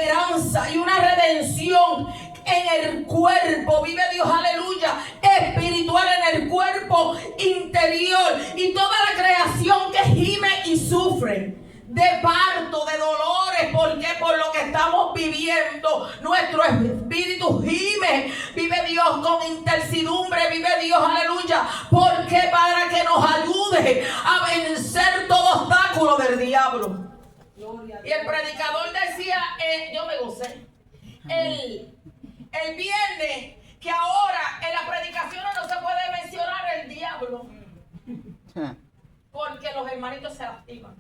esperanza y una redención en el cuerpo, vive Dios, aleluya, espiritual, en el cuerpo interior, y toda la creación que gime y sufre de parto, de dolores, porque por lo que estamos viviendo, nuestro espíritu gime, vive Dios, con intercedumbre, vive Dios, aleluya, porque para que nos ayude a vencer todo obstáculo del diablo. Y el predicador decía, yo me gocé, el viernes, que ahora en las predicaciones no se puede mencionar el diablo, porque los hermanitos se lastiman.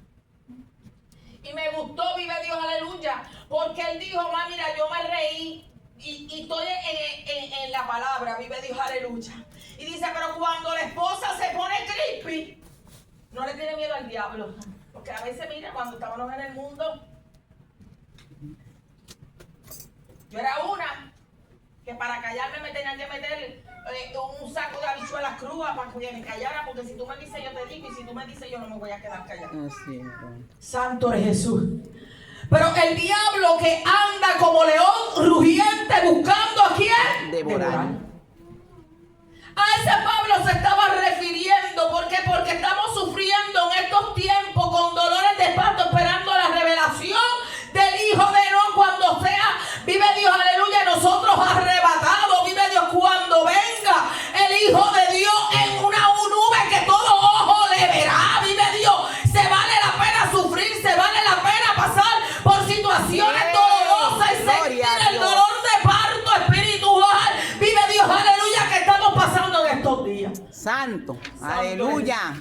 Y me gustó, vive Dios, aleluya, porque él dijo, mira, yo me reí y estoy en la palabra, vive Dios, aleluya. Y dice, pero cuando la esposa se pone creepy, no le tiene miedo al diablo. Porque a veces, mira, cuando estábamos en el mundo, yo era una que para callarme me tenían que meter un saco de habichuelas crudas para que me callara, porque si tú me dices yo te digo, y si tú me dices yo no me voy a quedar callada. Santo es Jesús. Pero el diablo que anda como león rugiente buscando a quién devorar. A ese Pablo se estaba refiriendo. ¿Por qué? Porque estamos sufriendo en estos tiempos con dolores de parto, esperando la revelación del Hijo de Dios cuando sea, vive Dios, aleluya, nosotros arrebatados, vive Dios, cuando venga el Hijo de Dios en una nube que todo ojo le verá, vive Dios. Se vale la pena sufrir, se vale la pena pasar por situaciones dolorosas y sentir el dolor de parto espiritual, vive Dios, aleluya, que estamos pasando en estos días. Santo, aleluya.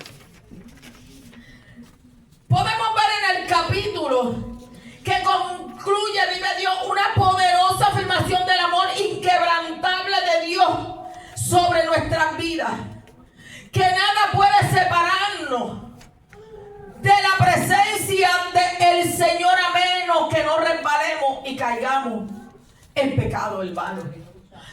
Podemos ver en el capítulo que concluye, vive Dios, una poderosa afirmación del amor inquebrantable de Dios sobre nuestras vidas. Que nada puede separarnos de la presencia del Señor, a menos que no resbalemos y caigamos en pecado, hermano.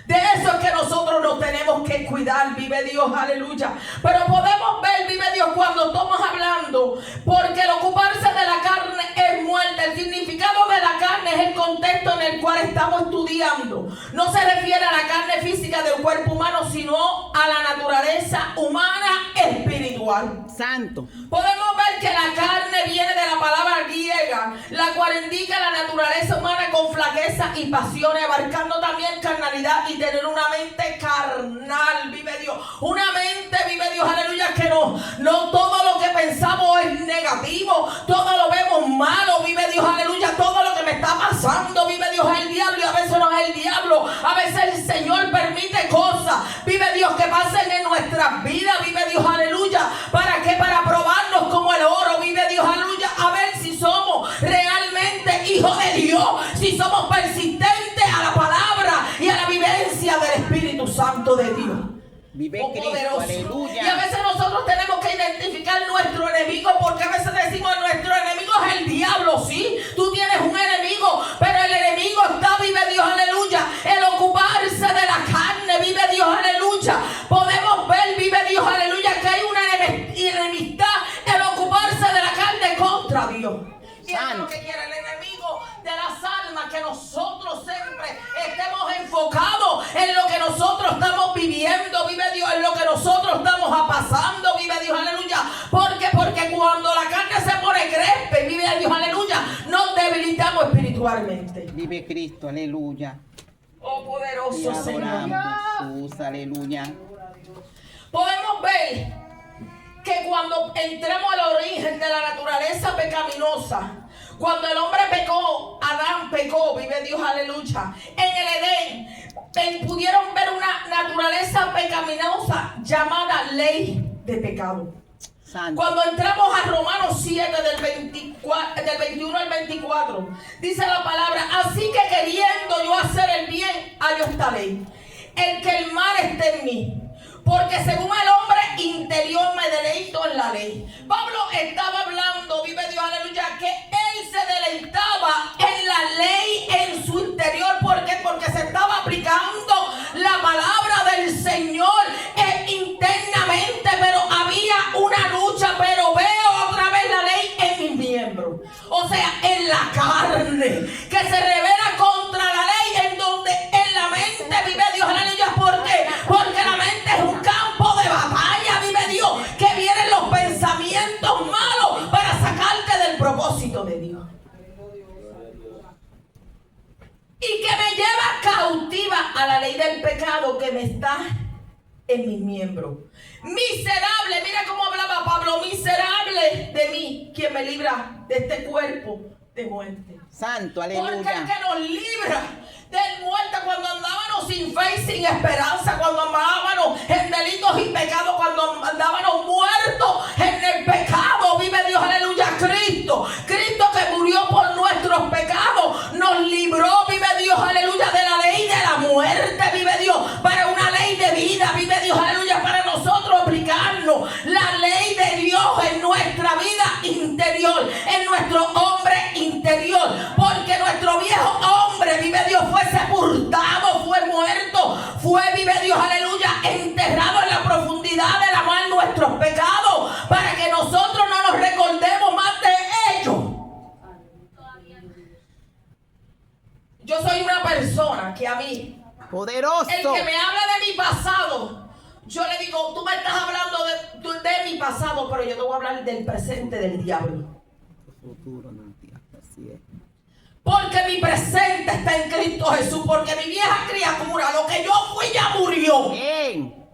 De eso es que nosotros nos tenemos que cuidar, vive Dios, aleluya. Pero podemos ver, vive Dios, cuando estamos hablando, porque el ocuparse de la carne es muerte. El significado de la carne es el contexto en el cual estamos estudiando. No se refiere a la carne física del cuerpo humano, sino a la naturaleza humana espiritual. Santo. Podemos ver que la carne viene de la palabra griega, la cual indica la naturaleza humana con flaqueza y pasiones, abarcando también carnalidad y tener una mente carnal, vive Dios. Una mente, vive Dios, aleluya, que no todo lo que pensamos es negativo, todo lo vemos malo, vive Dios, aleluya. Todo lo que me está pasando, vive Dios, es el diablo, y a veces no es el diablo, a veces el Señor permite cosas, vive Dios, que pasen en nuestras vidas, vive Dios, aleluya. ¿Para qué? Para probarnos como el oro, vive Dios, aleluya, a ver si somos realmente hijos de Dios, si somos persistentes a la palabra y a la vivencia del Espíritu Santo de Dios. Vive Cristo, aleluya. Y a veces nosotros tenemos que identificar nuestro enemigo, porque a veces decimos nuestro enemigo es el diablo. Sí, tú tienes un enemigo, pero el enemigo está, vive Dios, aleluya, el ocuparse de la carne, vive Dios, aleluya. Podemos ver, vive Dios, aleluya, que hay una enemistad, el ocuparse de la carne contra Dios. Y eso es lo que quiere el enemigo de las almas, que nosotros siempre estemos enfocados en lo que nosotros estamos viviendo, vive Dios, en lo que nosotros estamos pasando, vive Dios, aleluya. Porque cuando la carne se pone crespe, vive Dios, aleluya, nos debilitamos espiritualmente. Vive Cristo, aleluya. Oh, poderoso Señor. Jesús, aleluya. Podemos ver que cuando entramos al origen de la naturaleza pecaminosa, cuando el hombre pecó, Adán pecó, vive Dios, aleluya, en el Edén, pudieron ver una naturaleza pecaminosa llamada ley de pecado. Santo. Cuando entramos a Romanos 7 del 21 al 24, dice la palabra: así que queriendo yo hacer el bien, hallo esta ley, el que el mal esté en mí, porque según el hombre interior me deleito en la ley. Pablo estaba hablando, vive Dios, aleluya, que él se deleitaba en la ley en su interior. ¿Por qué? Porque se estaba aplicando la palabra del Señor internamente, pero había una lucha. Pero veo otra vez la ley en mis miembros, o sea, en la carne, que se revela a la ley del pecado que me está en mis miembros. Miserable, mira cómo hablaba Pablo, miserable de mí, quien me libra de este cuerpo de muerte. Santo, aleluya. Porque el que nos libra de muerte cuando andábamos sin fe y sin esperanza, cuando andábamos en delitos y pecados, cuando andábamos muertos en el pecado, vive Dios, aleluya, Cristo que murió por nuestros pecados, nos libró, vive Dios, aleluya, de la ley de la muerte, vive Dios, para una ley de vida, vive Dios, aleluya, para nosotros aplicarnos la ley de Dios en nuestra vida interior, en nuestro hombre interior, porque nuestro viejo hombre, vive Dios, fue sepultado, fue muerto, fue, vive Dios, aleluya, enterrado en la profundidad de la mar nuestros pecados, para que nosotros no nos recordemos más de ellos. Yo soy una persona que a mí, poderoso, el que me habla de mi pasado, yo le digo, tú me estás hablando de mi pasado, pero yo te voy a hablar del presente del diablo. Futuro, no, así es. Porque mi presente está en Cristo Jesús, porque mi vieja criatura, lo que yo fui ya murió. Bien.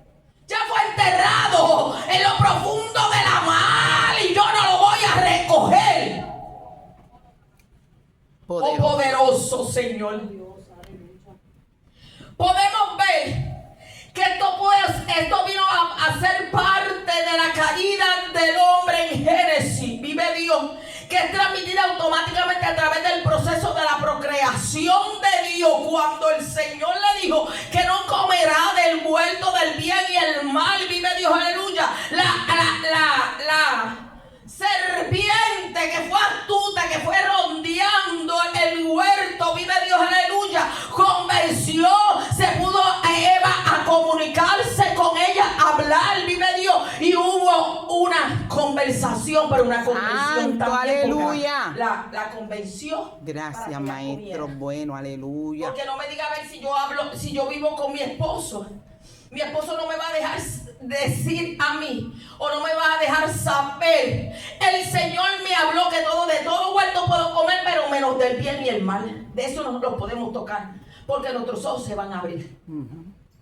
Ya fue enterrado en lo profundo de la mar y yo no lo voy a recoger. Poderoso. Oh poderoso Señor. Podemos ver que esto vino a ser parte de la caída del hombre en Génesis. Vive Dios, que es transmitida automáticamente a través del proceso de la procreación de Dios, cuando el Señor le dijo que no comerá del huerto del bien y el mal. Vive Dios, aleluya. La serpiente que fue astuta, que fue rondeando el huerto, vive Dios, aleluya, convenció, se pudo Eva a comunicarse con ella, a hablar, vive Dios, y hubo una conversación, pero una convención Santo, también, aleluya. La convenció. Gracias, maestro, bueno, aleluya. Porque no me diga a ver si yo vivo con mi esposo. Mi esposo no me va a dejar decir a mí, o no me va a dejar saber. El Señor me habló que de todo huerto puedo comer, pero menos del bien y el mal. De eso no lo podemos tocar, porque nuestros ojos se van a abrir.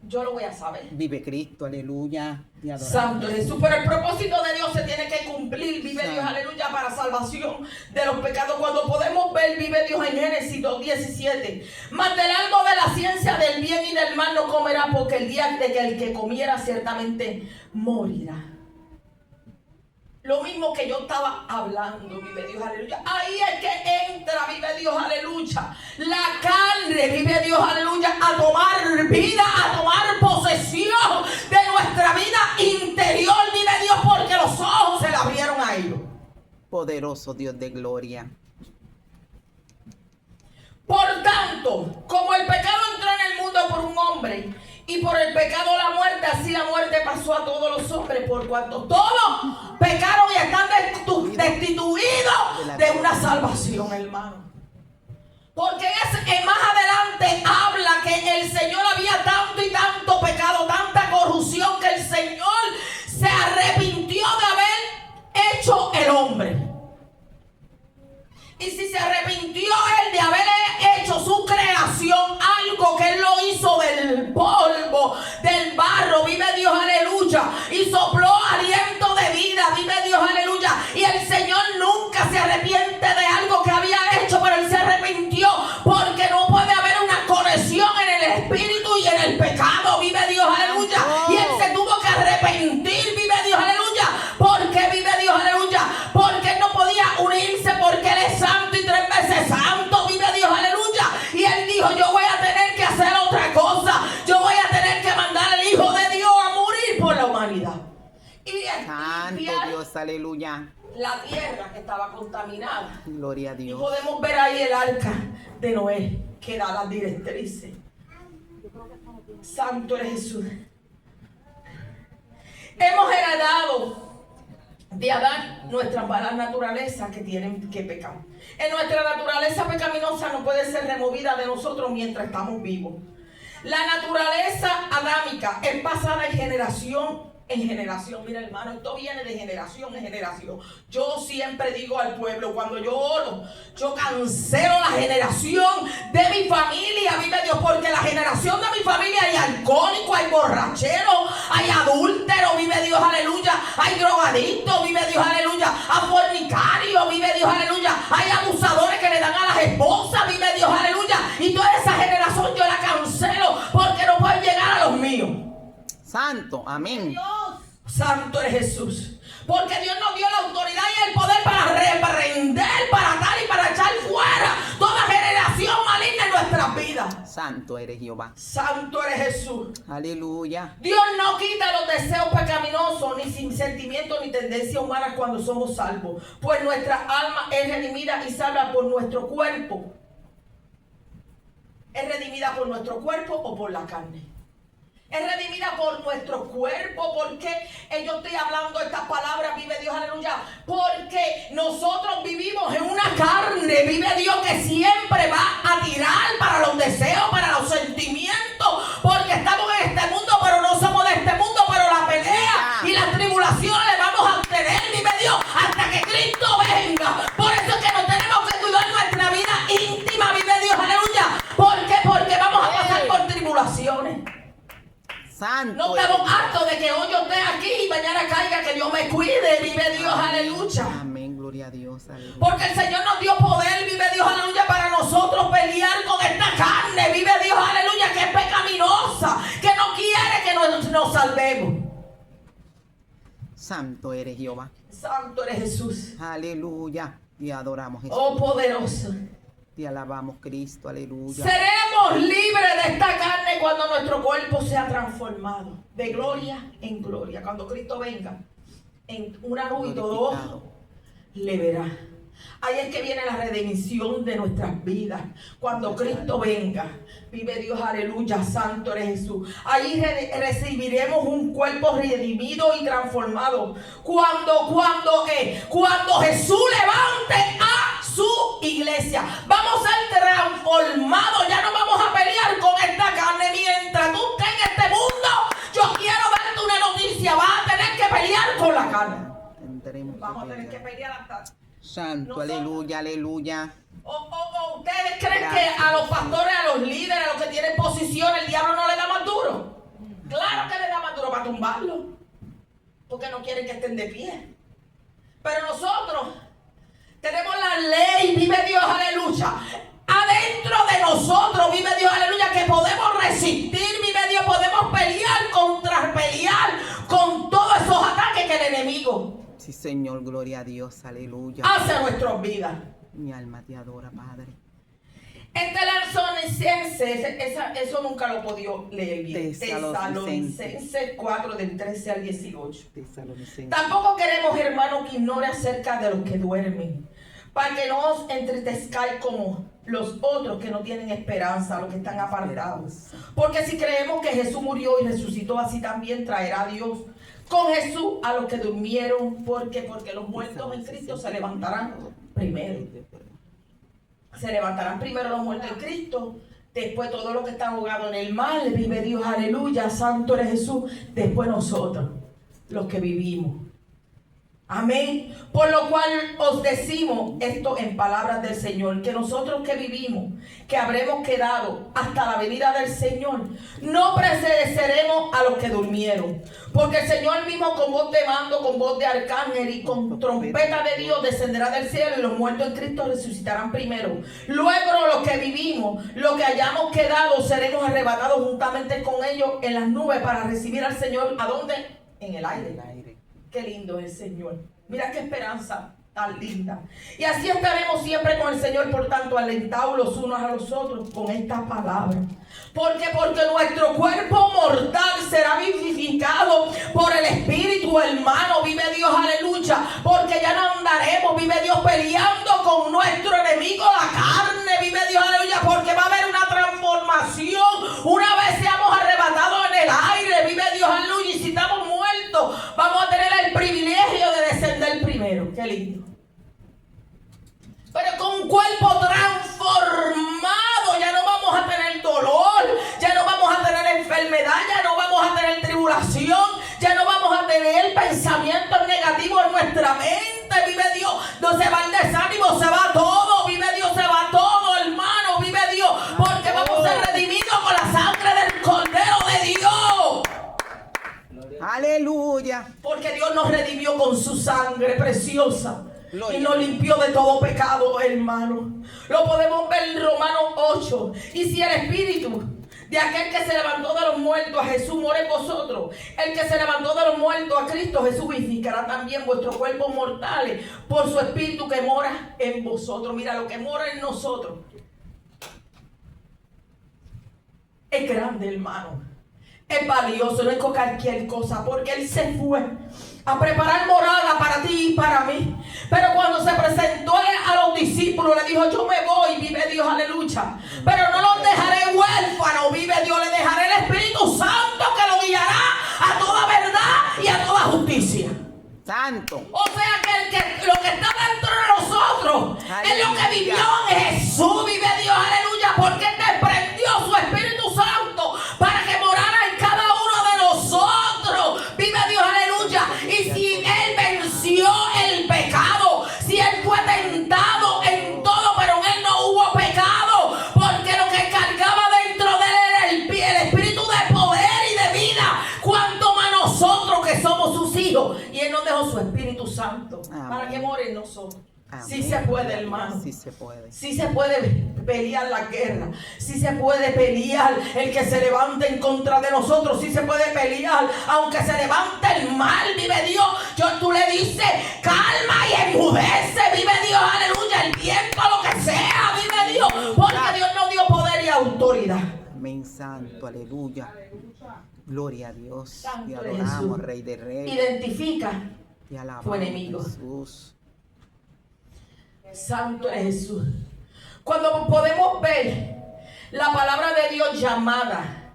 Yo lo voy a saber. Vive Cristo, aleluya. Santo Jesús, pero el propósito de Dios se tiene que cumplir, vive Dios, aleluya, para salvación de los pecados. Cuando podemos ver, vive Dios en Génesis 2:17, mas del árbol de la ciencia del bien y del mal no comerá, porque el día de que el que comiera ciertamente morirá. Lo mismo que yo estaba hablando, vive Dios, aleluya. Ahí es que entra, vive Dios, aleluya, la carne, vive Dios, aleluya, a tomar vida, a tomar posesión de nuestra vida interior, vive Dios, porque los ojos se le abrieron a ellos. Poderoso Dios de gloria. Por tanto, como el pecado entró en el mundo por un hombre, y por el pecado la muerte, así la muerte pasó a todos los hombres, por cuanto todos pecaron y están destituidos de una salvación, hermano. Porque más adelante habla que el Señor había tanto y tanto pecado, tanta corrupción, que el Señor se arrepintió de haber hecho el hombre. Y si se arrepintió él de haber hecho su creación, algo que él lo hizo del polvo, del barro, vive Dios, aleluya, y sopló aliento de vida, vive Dios, aleluya, y el Señor nunca se arrepiente de algo que había hecho, pero él se arrepintió, porque no puede haber una conexión en el espíritu y en el pecado, vive Dios, aleluya, y él se tuvo que arrepentir, vive Dios, aleluya, porque vive Dios, aleluya, porque él no podía unirse, porque él es santo y 3 veces santo, vive Dios, aleluya, y él dijo, yo voy a tener que hacer otra cosa, yo voy a tener que mandar al Hijo de Dios a morir por la humanidad. Y Santo Dios, aleluya. La tierra que estaba contaminada. Gloria a Dios. Y podemos ver ahí el arca de Noé, que da las directrices. Santo es Jesús. Hemos heredado de Adán nuestras malas naturalezas que tienen que pecar. En nuestra naturaleza pecaminosa no puede ser removida de nosotros mientras estamos vivos. La naturaleza adámica es pasada de generación en generación. Mira, hermano, esto viene de generación en generación. Yo siempre digo al pueblo, cuando yo oro, yo cancelo la generación de mi familia, vive Dios, porque la generación de mi familia hay alcohólico, hay borrachero, hay adúltero, vive Dios, aleluya, hay drogadicto, vive Dios, aleluya, hay fornicario, vive Dios, aleluya, hay abusadores que le dan a las esposas, vive Dios, aleluya, y toda esa generación yo la cancelo porque no pueden llegar a los míos. Santo, amén. Dios, santo es Jesús. Porque Dios nos dio la autoridad y el poder para reprender, para atar y para echar fuera toda generación maligna en nuestras vidas. Santo eres Jehová. Santo eres Jesús. Aleluya. Dios no quita los deseos pecaminosos, ni sin sentimientos ni tendencias humanas cuando somos salvos. Pues nuestra alma es redimida y salva por nuestro cuerpo. ¿Es redimida por nuestro cuerpo o por la carne? Es redimida por nuestro cuerpo. Porque yo estoy hablando estas palabras, vive Dios, aleluya, porque nosotros vivimos en una carne, vive Dios, que siempre va a tirar para los deseos, para los sentimientos, porque estamos en este mundo, pero no somos de este mundo. Pero la pelea y las tribulaciones le vamos a obtener, vive Dios, hasta que Cristo venga. Por eso es que nos tenemos que cuidar nuestra vida íntima, vive Dios, aleluya. ¿Por qué? Porque vamos a pasar por tribulaciones. Santo. No estamos hartos de que hoy yo esté aquí y mañana caiga, que Dios me cuide, vive Dios, aleluya. Amén, gloria a Dios, aleluya. Porque el Señor nos dio poder, vive Dios, aleluya, para nosotros pelear con esta carne, vive Dios, aleluya, que es pecaminosa, que no quiere que nos salvemos. Santo eres Jehová. Santo eres Jesús. Aleluya. Te adoramos, Jesús. Oh, poderoso. Te alabamos, Cristo, aleluya. Seremos libres de esta carne cuando nuestro cuerpo sea transformado de gloria en gloria. Cuando Cristo venga en una nube y todo ojo le verá. Ahí es que viene la redención de nuestras vidas. Cuando Cristo venga, vive Dios, aleluya, santo eres Jesús. Ahí recibiremos un cuerpo redimido y transformado. Cuando Jesús levante a su iglesia, vamos a ser transformados. Ya no vamos a pelear con esta carne. Mientras tú estés en este mundo, yo quiero darte una noticia: vas a tener que pelear con la carne. Vamos a tener que pelear hasta. Santo, aleluya, aleluya. ¿Ustedes creen que a los pastores, a los líderes, a los que tienen posición, el diablo no le da más duro? Claro que le da más duro para tumbarlo, porque no quieren que estén de pie. Pero nosotros tenemos la ley, vive Dios, aleluya, adentro de nosotros, vive Dios, aleluya, que podemos resistir, vive Dios, podemos pelear con todos esos ataques que el enemigo Sí, Señor, gloria a Dios, aleluya. hacia nuestras vidas. Mi alma te adora, Padre. En Tesalonicenses, eso nunca lo he podido leer bien. Tesalonicenses. Tesalonicenses 4, del 13 al 18. Tesalonicenses. Tampoco queremos, hermano, que ignore acerca de los que duermen, para que no os entristezcáis como los otros que no tienen esperanza, los que están apartados. Porque si creemos que Jesús murió y resucitó, así también traerá Dios con Jesús a los que durmieron. Porque los muertos en Cristo se levantarán primero. Se levantarán primero los muertos en Cristo, después todos los que están ahogados en el mal, vive Dios, aleluya, santo eres Jesús, después nosotros, los que vivimos. Amén. Por lo cual os decimos esto en palabras del Señor, que nosotros que vivimos, que habremos quedado hasta la venida del Señor, no precederemos a los que durmieron. Porque el Señor mismo, con voz de mando, con voz de arcángel y con trompeta de Dios, descenderá del cielo, y los muertos en Cristo resucitarán primero. Luego los que vivimos, los que hayamos quedado, seremos arrebatados juntamente con ellos en las nubes para recibir al Señor. ¿A dónde? En el aire. Qué lindo es el Señor. Mira qué esperanza tan linda. Y así estaremos siempre con el Señor. Por tanto, alentaos los unos a los otros con esta palabra. Porque nuestro cuerpo mortal será vivificado por el Espíritu, hermano. Vive Dios, aleluya. Porque ya no andaremos, vive Dios, peleando con nuestro enemigo, la carne. Vive Dios, aleluya. Porque va a haber una transformación. Una vez seamos arrebatados en el aire, vive Dios, aleluya. Y si estamos muertos, vamos a tener el privilegio de descender primero. Qué lindo. Pero con un cuerpo transformado, ya no vamos a tener dolor, ya no vamos a tener enfermedad, ya no vamos a tener tribulación, ya no vamos a pensamientos negativos en nuestra mente, vive Dios. No se va el desánimo, se va todo, vive Dios, se va todo, hermano, vive Dios. Porque vamos a ser redimidos con la sangre del Cordero de Dios. Aleluya. Porque Dios nos redimió con su sangre preciosa. Gloria. Y nos limpió de todo pecado, hermano. Lo podemos ver en Romanos 8. Y si el Espíritu de aquel que se levantó de los muertos, a Jesús, mora en vosotros, el que se levantó de los muertos, a Cristo Jesús, vivificará también vuestros cuerpos mortales por su Espíritu que mora en vosotros. Mira, lo que mora en nosotros es grande, hermano. Es valioso, no es cualquier cosa, porque Él se fue a preparar morada para ti y para mí. Pero cuando se presentó a los discípulos, le dijo: yo me voy, vive Dios, aleluya. Pero no los dejaré huérfanos, vive Dios, le dejaré el Espíritu Santo que lo guiará a toda verdad y a toda justicia. Santo. O sea que lo que está dentro de nosotros es lo que vivió en Jesús, vive Dios, aleluya, porque Él desprendió su Espíritu Santo para que morara en cada uno de nosotros, vive Dios, aleluya. Y si Él venció el pecado, si Él fue tentado en todo, pero en Él no hubo pecado, porque lo que cargaba dentro de Él era el Espíritu de poder y de vida, cuanto más nosotros que somos sus hijos. Y Él nos dejó su Espíritu Santo. Amén. Para que more en nosotros. Amén. Sí se puede, hermano. Sí se puede. Sí se puede pelear la guerra. Sí se puede pelear el que se levante en contra de nosotros. Sí se puede pelear aunque se levante el mal, vive Dios. Tú le dices: calma y enmudece, vive Dios, aleluya. El viento, lo que sea, vive Dios. Porque Dios nos dio poder y autoridad. Amén, santo, aleluya. Gloria a Dios. Santo te adoramos, Jesús. Rey de Reyes. Identifica Te alabamos, tu enemigo. Jesús. Santo es Jesús. Cuando podemos ver la palabra de Dios llamada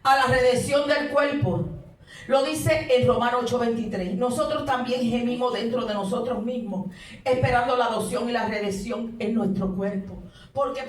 a la redención del cuerpo, lo dice en Romanos 8:23. Nosotros también gemimos dentro de nosotros mismos, esperando la adopción y la redención en nuestro cuerpo. Porque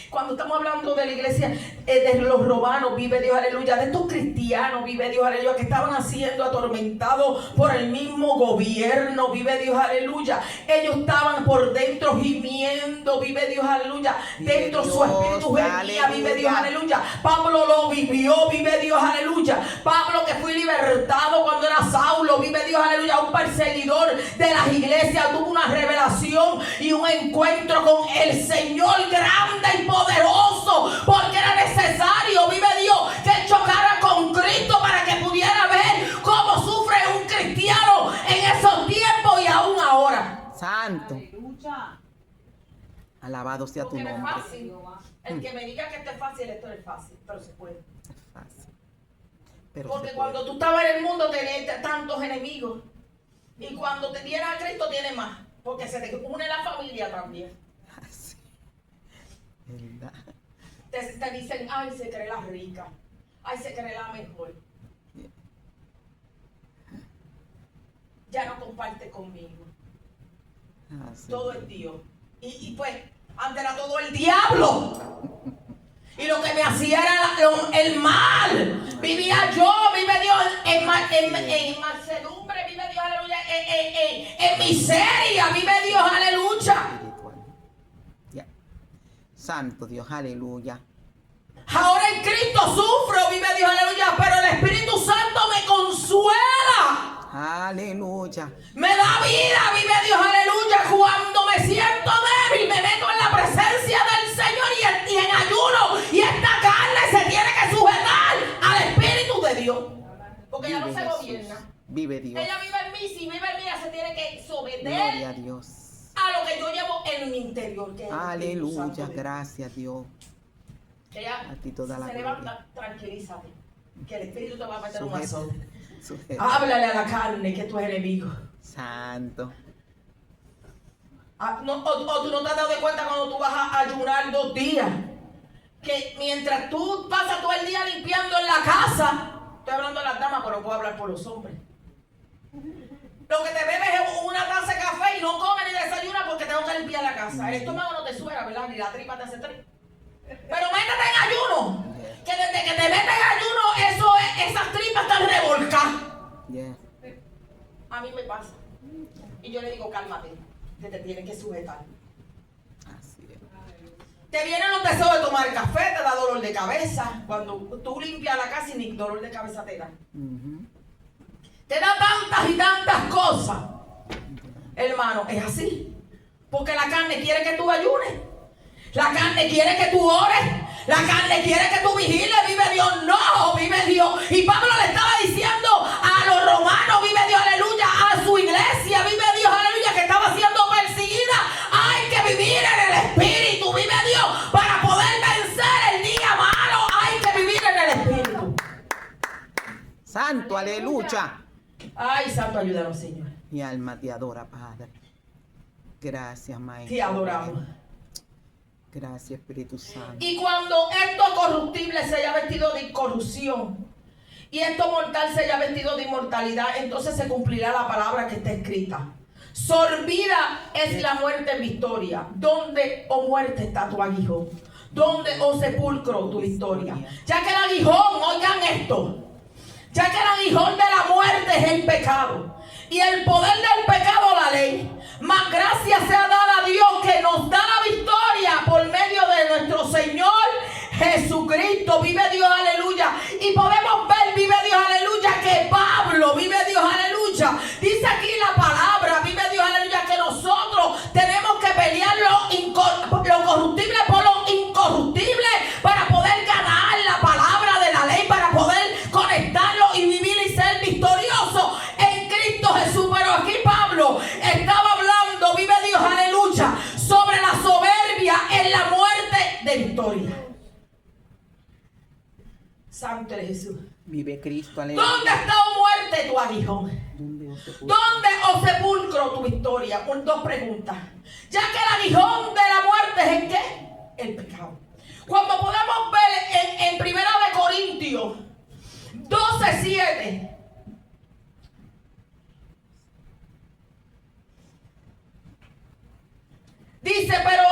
cuando estamos hablando de la iglesia, de los romanos, vive Dios, aleluya, de estos cristianos, vive Dios, aleluya, que estaban siendo atormentados por el mismo gobierno, vive Dios, aleluya. Ellos estaban por dentro gimiendo, vive Dios, aleluya. Dentro su espíritu gemía, vive Dios, aleluya. Pablo lo vivió, vive Dios, aleluya. Pablo, que fue libertado cuando era Saulo, vive Dios, aleluya, un perseguidor de las iglesias, tuvo una revelación y un encuentro con el Señor grande y poderoso, porque era necesario, vive Dios, que él chocara con Cristo para que pudiera ver cómo sufre un cristiano en esos tiempos y aún ahora. Santo. Alabado sea tu porque nombre. No es fácil. El que me diga que esto es fácil, esto es fácil, pero se puede. Es fácil. Pero porque se cuando puede. tú estabas en el mundo tenías tantos enemigos, y cuando te dieras a Cristo tienes más. Porque se te une la familia también. Así. ¿Verdad? Te dicen: ay, se cree la rica. Ay, se cree la mejor. Ya no comparte conmigo. Así. Todo es Dios. Y pues, antes era todo el diablo. Y lo que me hacía era el mal. Vivía yo, vive Dios, en mansedumbre, vive Dios, aleluya. En miseria, vive Dios, aleluya. Ya. Santo Dios, aleluya. Ahora en Cristo sufro, vive Dios, aleluya. Pero el Espíritu Santo me consuela. Aleluya. Me da vida, vive Dios, aleluya. Cuando me siento débil, me meto en la presencia del Señor y en ayuno. Y esta carne se tiene que sujetar al Espíritu de Dios. Porque ella no se gobierna. Vive Dios. Ella vive en mí. Si vive en mí, ella se tiene que someter Gloria a Dios. a lo que yo llevo en mi interior. Que es el Espíritu Santo Aleluya. de Dios. Gracias, Dios. Ella A ti toda la se gloria. levanta, tranquilízate. Que el Espíritu te va a meter un Sujeta. azote. Sujeta. Háblale a la carne que tú eres enemigo. Santo. O tú no te has dado cuenta cuando tú vas a ayunar 2 días, que mientras tú pasas todo el día limpiando en la casa, estoy hablando de las damas, pero puedo hablar por los hombres. Lo que te bebes es una taza de café y no comes ni desayunas porque tengo que limpiar la casa. El estómago no te suena, ¿verdad? Ni la tripa te hace tripa. Pero métete en ayuno. Que desde que te metes en ayuno, esas tripas están revolcadas. Yeah. A mí me pasa. Y yo le digo, cálmate, que te tienes que sujetar. Así es. Te vienen los deseos de tomar café, te da dolor de cabeza. Cuando tú limpias la casa y ni dolor de cabeza te da. Te da tantas y tantas cosas. Hermano, es así. Porque la carne quiere que tú ayunes. La carne quiere que tú ores. La carne quiere que tú vigiles. Vive Dios. No, vive Dios. Y Pablo le estaba diciendo a los romanos, vive Dios, aleluya, a su iglesia, vive Dios, aleluya, que estaba siendo perseguida. Hay que vivir en el Espíritu, vive Dios, para poder vencer el día malo. Hay que vivir en el Espíritu. Santo, aleluya. Ay, santo, ayúdanos, Señor. Mi alma te adora, Padre. Gracias, Maestro. Te adoramos. Gracias, Espíritu Santo. Y cuando esto corruptible se haya vestido de incorrupción y esto mortal se haya vestido de inmortalidad, entonces se cumplirá la palabra que está escrita. Sorbida es la muerte en victoria. ¿Dónde, oh muerte, está tu aguijón? ¿Dónde, oh sepulcro, tu victoria? Ya que el aguijón, oigan esto, ya que el aguijón de la muerte es el pecado y el poder del pecado la ley, más gracia sea dada a Dios que nos da la victoria por medio de nuestro Señor Jesucristo. Vive Dios, aleluya. Y podemos ver, vive Dios, aleluya, que Pablo, vive Dios, aleluya, dice aquí la palabra, vive Dios, aleluya, que nosotros tenemos que pelear lo corruptible por lo incorruptible para poder ganar la palabra de la ley, para poder conectarlo y vivir y ser victorioso en Cristo Jesús. Pero aquí Pablo estaba hablando, vive Dios, aleluya, sobre la soberbia en la muerte de victoria. Santo eres Jesús. Vive Cristo, aleluya. ¿Dónde está, oh muerte, tu aguijón? ¿Dónde, oh sepulcro, tu victoria? Por dos preguntas. Ya que el aguijón de la muerte es ¿en qué? El pecado. Cuando podemos ver en 1 de Corintios 12:7. Dice, pero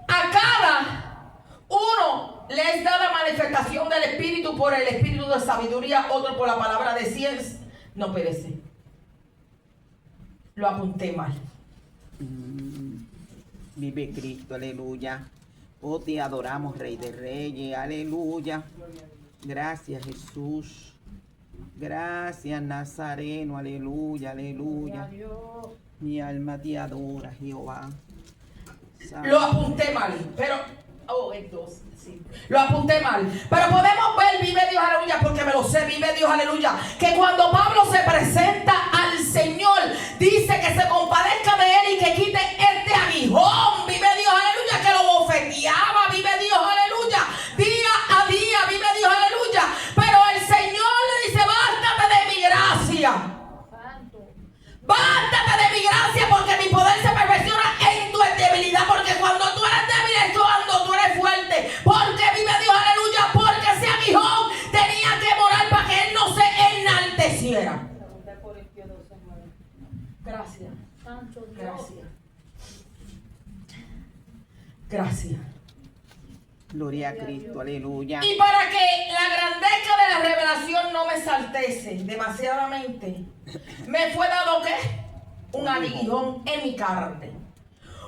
a cada uno le es dada manifestación del Espíritu por el Espíritu de sabiduría, otro por la palabra de ciencia. No perece. Lo apunté mal. Vive Cristo, aleluya. Oh, te adoramos, Rey de Reyes, aleluya. Gracias, Jesús. Gracias, Nazareno, aleluya, aleluya. Mi alma te adora, Jehová. Lo apunté mal, pero entonces, sí. Lo apunté mal. Pero podemos ver, vive Dios, aleluya, porque me lo sé, vive Dios, aleluya, que cuando Pablo se presenta al Señor, dice que se compadezca de él y que quite este aguijón, vive Dios, aleluya, que lo bofeteaba, vive Dios, aleluya, día a día, vive Dios, aleluya. Pero el Señor le dice, bástate de mi gracia. Bástate de mi gracia, porque mi poder se perfecciona en tu debilidad. Porque cuando tú eres débil es cuando tú eres fuerte. Porque vive Dios, aleluya, porque ese aguijón tenía que morar para que él no se enalteciera. Gracias. Gracias. Gracias. Gloria a Cristo, aleluya. Y para que la grandeza de la revelación no me saltese demasiadamente, me fue dado ¿qué? Un aguijón en mi carne.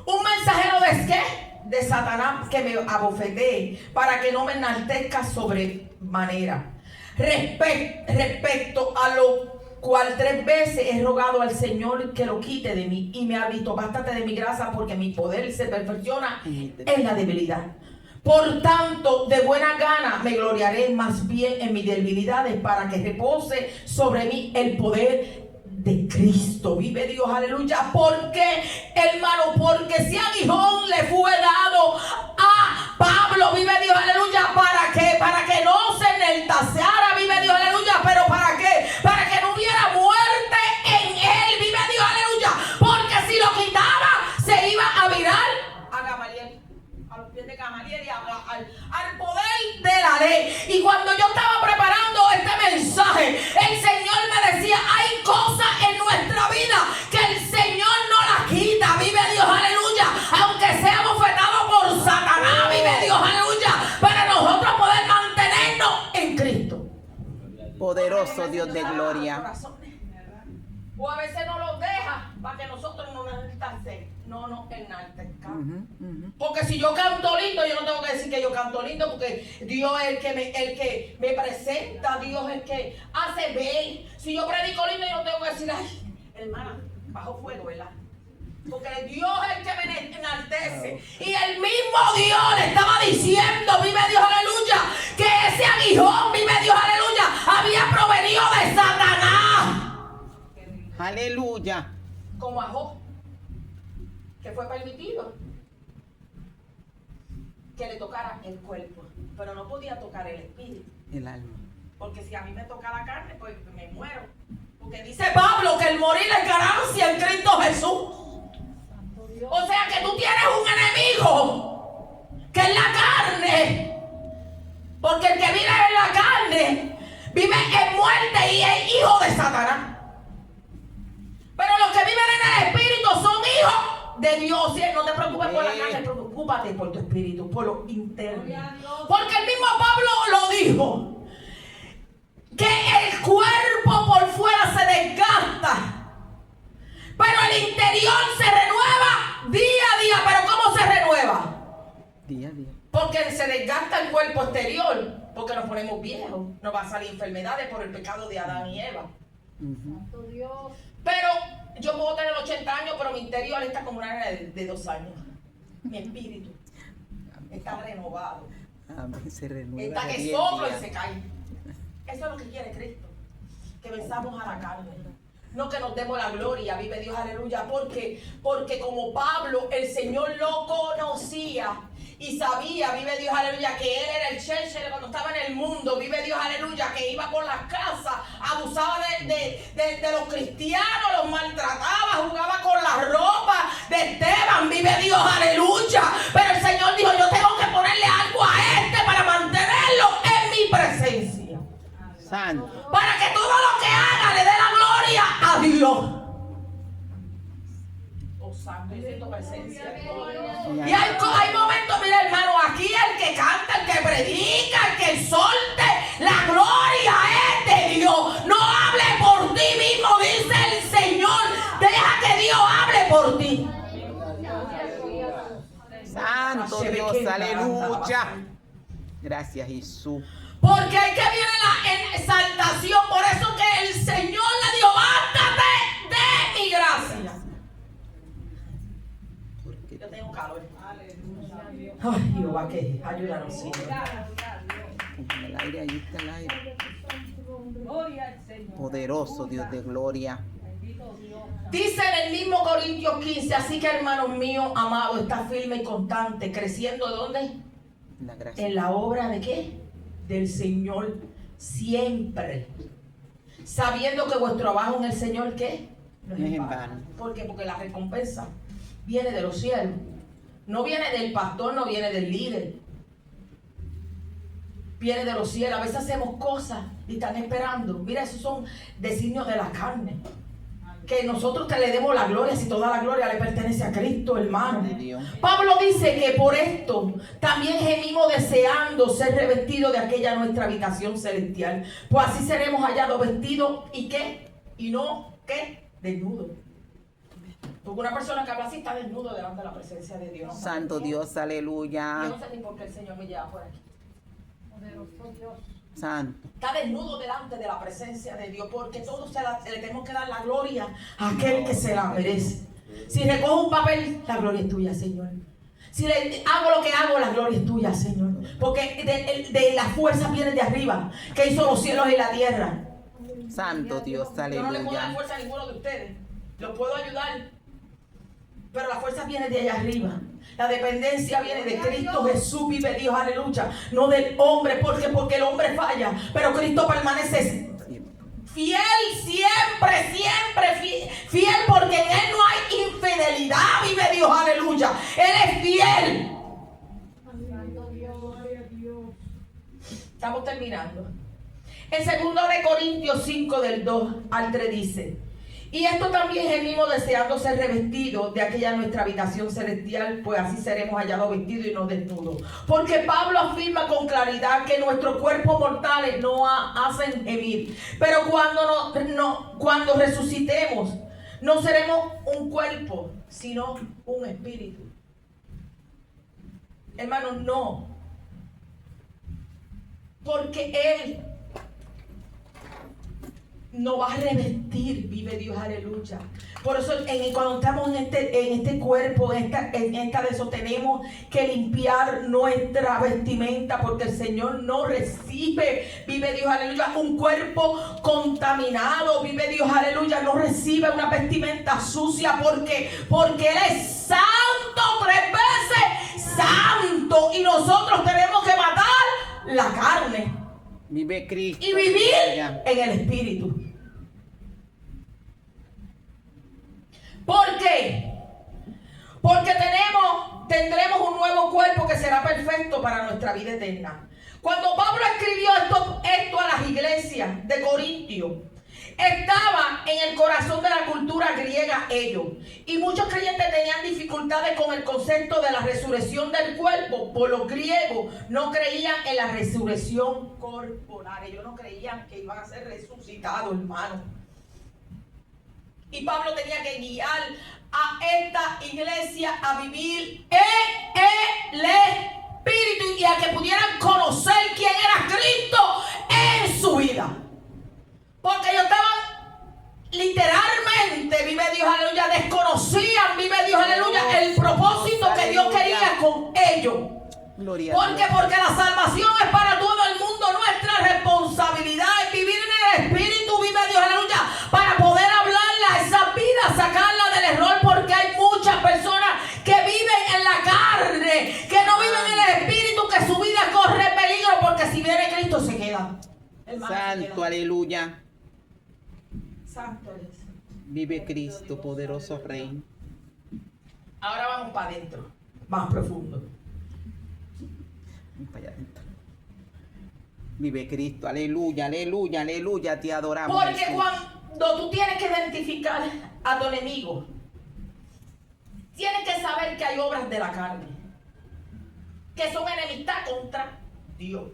Un mensajero de ¿qué? De Satanás que me abofetee para que no me enaltezca sobremanera. Respecto a lo cual 3 veces he rogado al Señor que lo quite de mí, y me ha dicho, bástate de mi gracia, porque mi poder se perfecciona en la debilidad. Por tanto, de buena gana me gloriaré más bien en mis debilidades, para que repose sobre mí el poder de Cristo. Vive Dios, aleluya. Porque, hermano, porque si aguijón le fue dado a Pablo, vive Dios, aleluya, para que no se enalteciera, vive Dios, aleluya, pero ¿para qué? Para que no hubiera muerte en él, vive Dios, aleluya, porque si lo quitaba se iba a virar a Gamaliel, a los pies de Gamaliel y al poder de la ley. Y cuando yo estaba preparando este mensaje, el Señor me decía, hay cosas en nuestra vida que el Señor no las quita, vive Dios, aleluya, aunque seamos fetados por Satanás, vive Dios, aleluya, para nosotros poder mantenernos en Cristo. Poderoso Dios de gloria. O a veces no los deja para que nosotros no nos enaltezcamos. Porque si yo canto lindo, yo no tengo que decir que yo canto lindo, porque Dios es el que me presenta, Dios es el que hace ver. Si yo predico lindo, yo no tengo que decir, ay, hermana, bajo fuego, ¿verdad? Porque Dios es el que me enaltece. Y el mismo Dios le estaba diciendo, vive Dios, aleluya, que ese aguijón, vive Dios, aleluya, había provenido de Satanás. Aleluya. Como a Job, que fue permitido que le tocara el cuerpo, pero no podía tocar el espíritu. El alma. Porque si a mí me toca la carne, pues me muero. Porque dice Pablo que el morir es ganancia en Cristo Jesús. O sea que tú tienes un enemigo que es la carne. Porque el que vive en la carne vive en muerte y es hijo de Satanás. Pero los que viven en el espíritu son hijos de Dios. No te preocupes por la carne, preocúpate por tu espíritu, por lo interno. Porque el mismo Pablo lo dijo, que el cuerpo por fuera se desgasta, pero el interior se renueva día a día. ¿Pero cómo se renueva? Día a día. Porque se desgasta el cuerpo exterior, porque nos ponemos viejos, nos van a salir enfermedades por el pecado de Adán y Eva. Santo Dios. Pero yo puedo tener 80 años, pero mi interior está como una nena de 2 años. Mi espíritu está renovado. Amén. Se renueva. Está que sopla y se cae. Eso es lo que quiere Cristo. Que venzamos a la carne. No que nos demos la gloria, vive Dios, aleluya. Porque como Pablo, el Señor lo conocía y sabía, vive Dios, aleluya, que él era el Churchill cuando estaba en el mundo, vive Dios, aleluya, que iba por las casas, abusaba de los cristianos, los maltrataba, jugaba con la ropa de Esteban, vive Dios, aleluya. Pero el Señor dijo, yo tengo que ponerle algo a este para mantenerlo en mi presencia. Santo. Para que todo lo que haga le dé la gloria a Dios. Oh, santo, yo siento presencia de Dios. Y hay momentos, mira hermano, aquí el que canta, el que predica, el que exhorte, la gloria es de Dios. No hable por ti mismo, dice el Señor. Deja que Dios hable por ti. Santo Dios, aleluya. Gracias, Jesús. Porque hay que viene la exaltación. Por eso que el Señor le dijo, bástate de mi gracia. Yo tengo calor. Ay, Jehová, que ayúdanos, Señor. En el aire, ahí está el aire. Gloria al Señor. Poderoso Dios de gloria. Bendito Dios. Dice en el mismo Corintios 15, así que hermanos míos, amados, está firme y constante, creciendo ¿dónde? La gracia. En la obra de ¿qué? Del Señor siempre, sabiendo que vuestro trabajo en el Señor ¿qué? No es en vano. ¿Por qué? Porque la recompensa viene de los cielos, no viene del pastor, no viene del líder, viene de los cielos. A veces hacemos cosas y están esperando, mira, esos son designios de la carne. Que nosotros te le demos la gloria, si toda la gloria le pertenece a Cristo, hermano. Pablo dice que por esto también gemimos deseando ser revestidos de aquella nuestra habitación celestial. Pues así seremos hallados vestidos y qué, y no qué, desnudos. Porque una persona que habla así está desnudo delante de la presencia de Dios. Santo Dios, Yo aleluya. no sé ni por qué el Señor me lleva por aquí. Poderoso Dios. Santo. Está desnudo delante de la presencia de Dios, porque todos le tenemos que dar la gloria a aquel que se la merece. Si recojo un papel, la gloria es tuya, Señor. Si le hago lo que hago, la gloria es tuya, Señor. Porque de las fuerzas vienen de arriba, que hizo los cielos y la tierra. Santo Dios, Yo no le puedo dar aleluya. fuerza a ninguno de ustedes. Los puedo ayudar. Pero la fuerza viene de allá arriba. La dependencia viene de Cristo Jesús, vive Dios, aleluya. No del hombre, porque el hombre falla. Pero Cristo permanece fiel siempre, siempre fiel, porque en Él no hay infidelidad, vive Dios, aleluya. Él es fiel. Santo Dios. Gloria a Dios. Estamos terminando. En 2 Corintios 5 del 2 al 3 dice: Y esto también gemimos deseando ser revestidos de aquella nuestra habitación celestial, pues así seremos hallados vestidos y no desnudos. Porque Pablo afirma con claridad que nuestros cuerpos mortales no hacen gemir. Pero cuando resucitemos, no seremos un cuerpo, sino un espíritu. Hermanos, no. Porque Él nos va a revestir, vive Dios, aleluya. Por eso cuando estamos en este cuerpo, en esta de eso, tenemos que limpiar nuestra vestimenta, porque el Señor no recibe, vive Dios, aleluya, un cuerpo contaminado, vive Dios, aleluya, no recibe una vestimenta sucia, porque Él es santo, 3 veces santo, y nosotros tenemos que matar la carne. Vive Cristo. Y vivir en el Espíritu. ¿Por qué? Porque tendremos un nuevo cuerpo que será perfecto para nuestra vida eterna. Cuando Pablo escribió esto a las iglesias de Corintio, estaba en el corazón de la cultura griega ellos. Y muchos creyentes tenían dificultades con el concepto de la resurrección del cuerpo. Por los griegos no creían en la resurrección corporal. Ellos no creían que iban a ser resucitados, hermano. Y Pablo tenía que guiar a esta iglesia a vivir en el Espíritu y a que pudieran conocer quién era Cristo en su vida. Porque ellos estaban literalmente, vive Dios, aleluya, desconocían, vive Dios, aleluya, el propósito que Dios quería con ellos. Porque la salvación es para todo el mundo. Nuestra responsabilidad es vivir en el Espíritu, vive Dios, aleluya, para poder hablarle a esa vida, sacarla del error, porque hay muchas personas que viven en la carne, que no viven en el Espíritu, que su vida corre peligro, porque si viene Cristo se queda. Santo, aleluya. Santo es. Vive Cristo, poderoso Rey. Ahora vamos para adentro, más profundo. Para allá adentro. Vive Cristo, aleluya, aleluya, aleluya, te adoramos. Porque Jesús. cuando tú tienes que identificar a tu enemigo, tienes que saber que hay obras de la carne, que son enemistad contra Dios.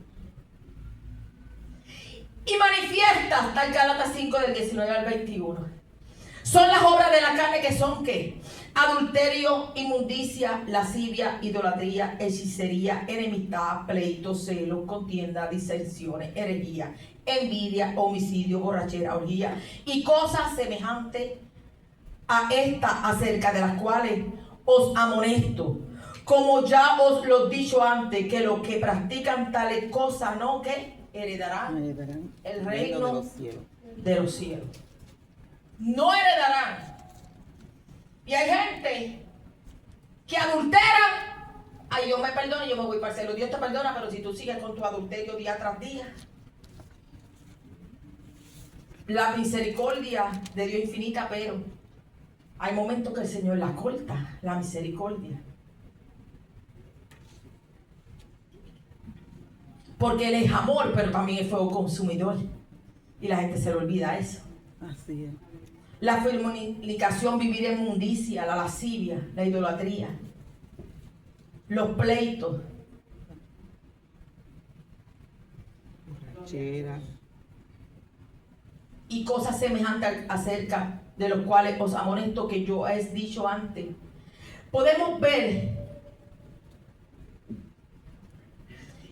Y manifiesta, está en Gálatas 5 del 19 al 21. Son las obras de la carne que son ¿qué? Adulterio, inmundicia, lascivia, idolatría, hechicería, enemistad, pleito, celo, contienda, disensiones, herejía, envidia, homicidio, borrachera, orgía y cosas semejantes a esta, acerca de las cuales os amonesto, como ya os lo he dicho antes, que los que practican tales cosas no que heredarán el reino de los cielos. No heredarán. Y hay gente que adultera. Ay, Dios me perdona, yo me voy para el cielo. Dios te perdona, pero si tú sigues con tu adulterio día tras día, la misericordia de Dios infinita, pero hay momentos que el Señor la corta, la misericordia. Porque Él es amor, pero también es fuego consumidor. Y la gente se le olvida eso. Así es. La fornicación, vivir en inmundicia, la lascivia, la idolatría, los pleitos, borrachera y cosas semejantes acerca de los cuales os amonesto, que yo he dicho antes. Podemos ver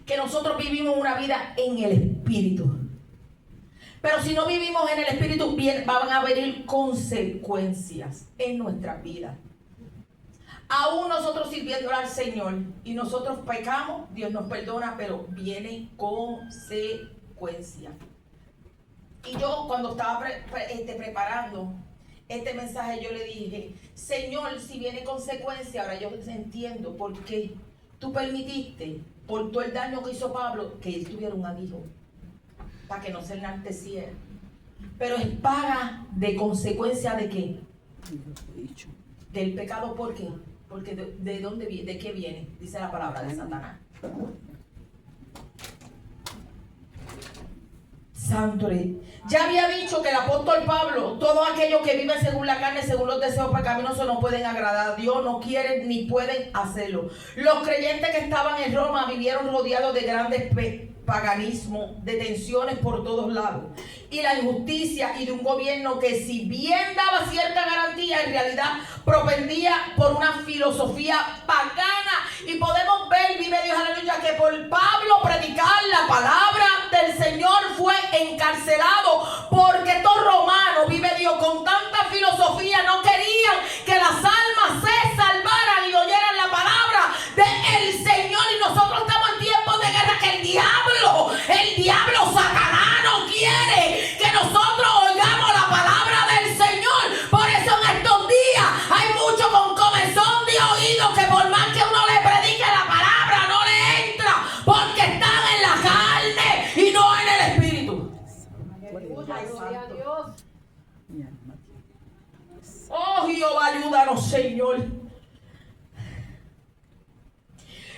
que nosotros vivimos una vida en el Espíritu. Pero si no vivimos en el Espíritu, van a venir consecuencias en nuestra vida. Aún nosotros sirviendo al Señor y nosotros pecamos, Dios nos perdona, pero vienen consecuencias. Y yo cuando estaba preparando este mensaje, yo le dije, Señor, si viene consecuencia, ahora yo entiendo por qué tú permitiste, por todo el daño que hizo Pablo, que él tuviera un aguijón, para que no se enalteciera. Pero es paga de consecuencia de qué? Del pecado. ¿Por qué? Porque de dónde viene, de qué viene, dice la palabra de Satanás. Santo Rey. Ya había dicho que el apóstol Pablo, todos aquellos que viven según la carne, según los deseos pecaminosos, no pueden agradar a Dios, no quieren ni pueden hacerlo. Los creyentes que estaban en Roma vivieron rodeados de grandes paganismo, de tensiones por todos lados, y la injusticia, y de un gobierno que, si bien daba cierta garantía, en realidad propendía por una filosofía pagana. Y podemos ver, vive Dios, aleluya, que por Pablo predicar la palabra del Señor fue encarcelado, porque estos romanos, vive Dios, con tanta filosofía no querían que las almas se salvaran y oyeran la palabra del Señor. Y nosotros estamos en tiempos de guerra, que el diablo Satanás no quiere que nosotros oigamos la palabra del Señor. Por eso en estos días hay mucho con comezón de oído, que por más que uno le predique la palabra no le entra, porque están en la carne y no en el espíritu. Aleluya, gloria a Dios. Oh, Jehová, ayúdanos, Señor.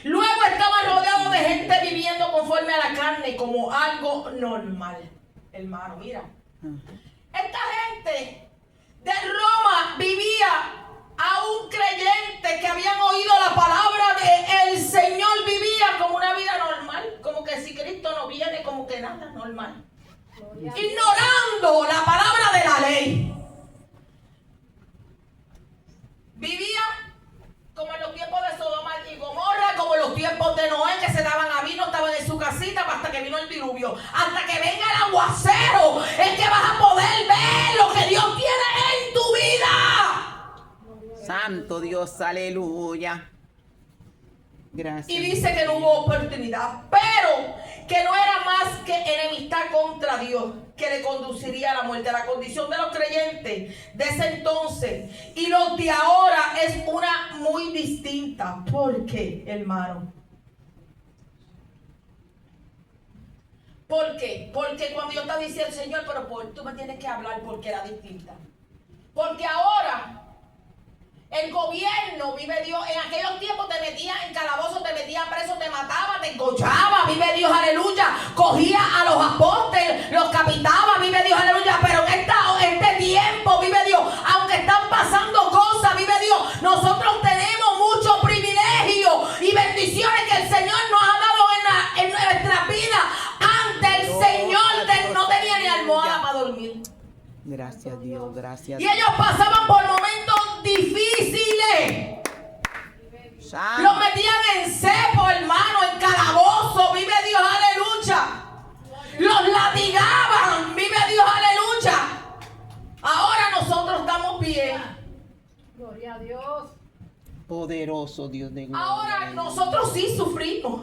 Luego estaban rodeados de gente viviendo conforme a la carne, como algo normal. Hermano, mira. Esta gente de Roma vivía a un creyente que habían oído la palabra del Señor, vivía como una vida normal, como que si Cristo no viene, como que nada, normal, ignorando la palabra de la ley. Vivía como en los tiempos de Sodoma y Gomorra, como en los tiempos de Noé, que se daban a vino, estaban en su casita hasta que vino el diluvio. Hasta que venga el aguacero es que vas a poder ver lo que Dios tiene en tu vida. Santo Dios, aleluya. Gracias. Y dice que no hubo oportunidad, pero que no era más que enemistad contra Dios, que le conduciría a la muerte. La condición de los creyentes de ese entonces y los de ahora es una muy distinta. ¿Por qué, hermano? ¿Por qué? Porque cuando yo te decía el Señor, pero tú me tienes que hablar, porque era distinta. Porque ahora el gobierno, vive Dios, en aquellos tiempos te metían en calabozo, te metían preso, te mataba, te encochaba, vive Dios, aleluya. Cogía a los apóstoles, los capitaba, vive Dios, aleluya. Pero en este tiempo, vive Dios, aunque están pasando cosas, vive Dios, nosotros tenemos muchos privilegios y bendiciones que el Señor nos ha dado en nuestra vida. Antes el Señor no tenía ni almohada para dormir. Gracias, Dios, gracias. Y ellos pasaban por momentos difíciles. Santo. Los metían en cepo, hermano, en calabozo, vive Dios, aleluya. Los latigaban, vive Dios, aleluya. Ahora nosotros estamos bien. Gloria a Dios. Poderoso Dios de gloria. Ahora nosotros sí sufrimos.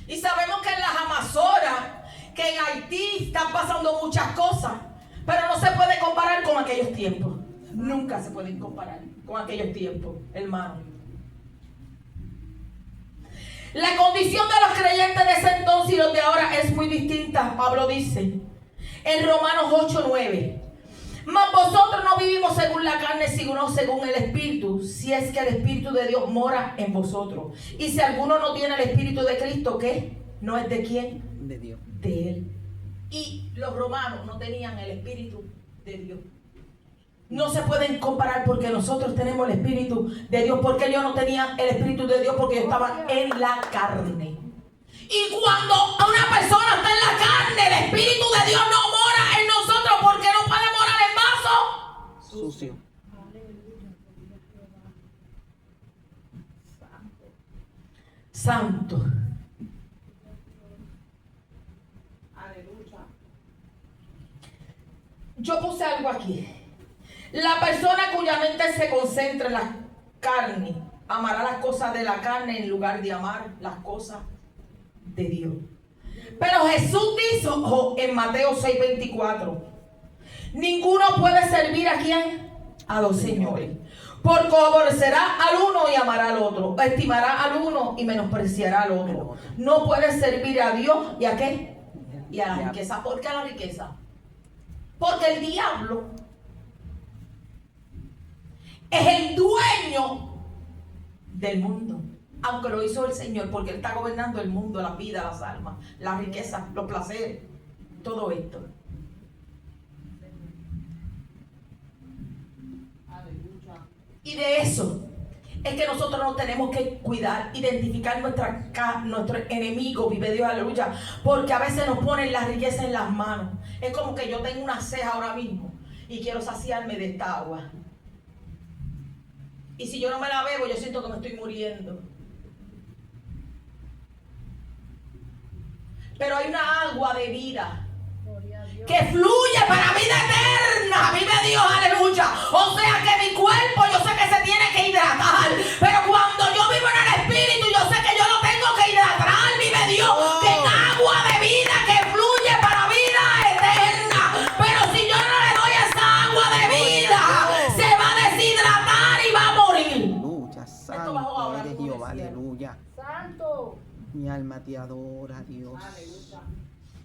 Y sabemos que en las Amazonas, que en Haití están pasando muchas cosas, pero no se puede comparar con aquellos tiempos. Nunca se pueden comparar con aquellos tiempos, hermano. La condición de los creyentes de ese entonces y los de ahora es muy distinta. Pablo dice en Romanos 8:9: mas vosotros no vivimos según la carne, sino según el Espíritu, si es que el Espíritu de Dios mora en vosotros. Y si alguno no tiene el Espíritu de Cristo, ¿qué? ¿No es de quién? De Dios. De Él. Y los romanos no tenían el Espíritu de Dios. No se pueden comparar, porque nosotros tenemos el Espíritu de Dios. Porque ellos no tenían el Espíritu de Dios, porque ellos estaban en la carne. Y cuando una persona está en la carne, el Espíritu de Dios no mora en nosotros, porque no puede morar en vaso Sucio. santo. Yo puse algo aquí. La persona cuya mente se concentra en la carne amará las cosas de la carne en lugar de amar las cosas de Dios. Pero Jesús dijo en Mateo 6:24: ninguno puede servir ¿a quién? A dos señores. Porque aborrecerá al uno y amará al otro, estimará al uno y menospreciará al otro. No puede servir a Dios y a qué? Y a la riqueza. ¿Por qué a la riqueza? Porque el diablo es el dueño del mundo. aunque lo hizo el Señor, porque Él está gobernando el mundo, la vida, las almas, las riquezas, los placeres, todo esto. Y de eso es que nosotros nos tenemos que cuidar, identificar nuestro enemigo, vive Dios, aleluya, porque a veces nos ponen la riqueza en las manos. Es como que yo tengo una ceja ahora mismo y quiero saciarme de esta agua. Y si yo no me la bebo, yo siento que me estoy muriendo. Pero hay una agua de vida que fluye para vida eterna. Vive Dios, aleluya. O sea que mi cuerpo yo sé que se tiene que hidratar, pero cuando yo vivo en el Espíritu yo sé que yo lo tengo que hidratar. Vive Dios, que es agua de vida que fluye para vida eterna. Pero si yo no le doy esa agua de vida, se va a deshidratar y va a morir. Aleluya, santo eres Jehová, aleluya. Santo. Mi alma te adora, Dios. Aleluya.